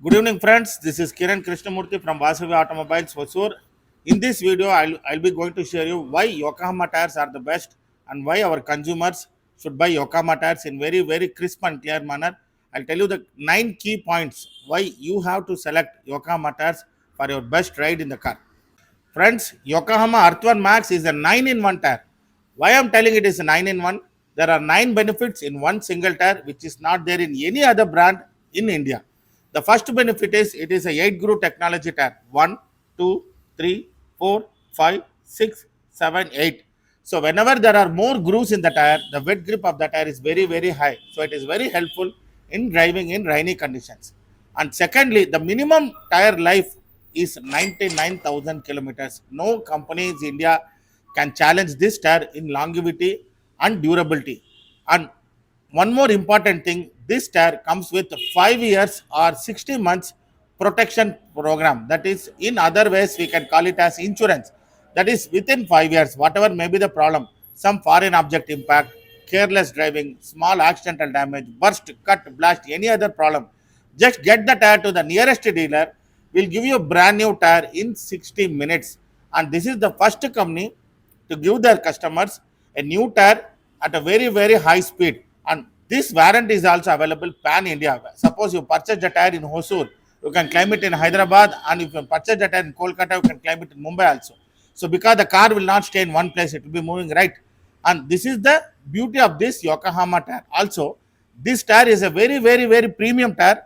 Good evening, friends. This is Kiran Krishnamurthy from Vasavi Automobiles, HOSUR. In this video, I'll be going to share you why Yokohama tires are the best and why our consumers should buy Yokohama tires in very crisp and clear manner. I'll tell you the 9 key points why you have to select Yokohama tires for your best ride in the car. Friends, Yokohama Earth-1 Max is a 9-in-1 tire. Why I'm telling it is a 9-in-1? There are 9 benefits in one single tire which is not there in any other brand in India. The first benefit is it is a 8-groove technology tire. 1, 2, 3, 4, 5, 6, 7, 8. So whenever there are more grooves in the tire, the wet grip of the tire is very high. So it is very helpful in driving in rainy conditions. And secondly, the minimum tire life is 99,000 kilometers. No company in India can challenge this tire in longevity and durability. And one more important thing, this tire comes with 5 years or 60 months protection program. That is, in other ways, we can call it as insurance. That is, within 5 years, whatever may be the problem, some foreign object impact, careless driving, small accidental damage, burst, cut, blast, any other problem, just get the tire to the nearest dealer. We'll give you a brand new tire in 60 minutes. And this is the first company to give their customers a new tire at a very high speed. And this warranty is also available pan India. Suppose you purchase the tire in Hosur, you can claim it in Hyderabad, and if you purchase the tire in Kolkata, you can claim it in Mumbai also. So because the car will not stay in one place, it will be moving right. And this is the beauty of this Yokohama tire. Also, this tire is a very premium tire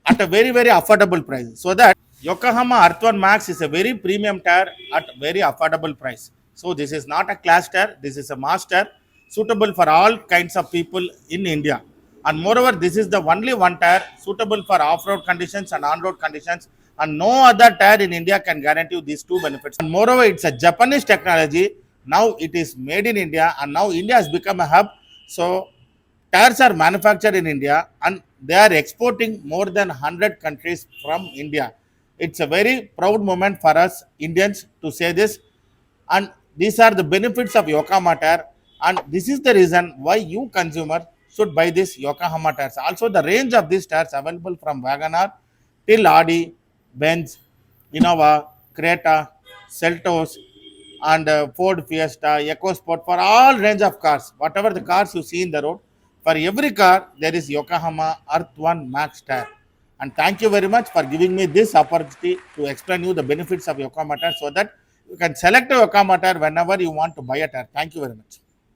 at a very affordable price. So that Yokohama Earth-1 Max is a very premium tire at very affordable price. So this is not a class tire, this is a mass tire suitable for all kinds of people in India. And moreover, this is the only one tire suitable for off-road conditions and on-road conditions, and no other tire in India can guarantee you these two benefits. And moreover, it's a Japanese technology. Now it is made in India, and now India has become a hub. So tires are manufactured in India and they are exporting more than 100 countries from India. It's a very proud moment for us Indians to say this. And these are the benefits of Yokohama tire. And this is the reason why you consumer should buy this Yokohama tires. Also, the range of these tires available from Wagoner till Audi, Benz, Innova, Creta, Seltos, and Ford Fiesta, EcoSport, for all range of cars, whatever the cars you see in the road, for every car there is Yokohama Earth-1 Max tire. And thank you very much for giving me this opportunity to explain you the benefits of Yokohama tire so that you can select a Yokohama tire whenever you want to buy a tire. Thank you very much.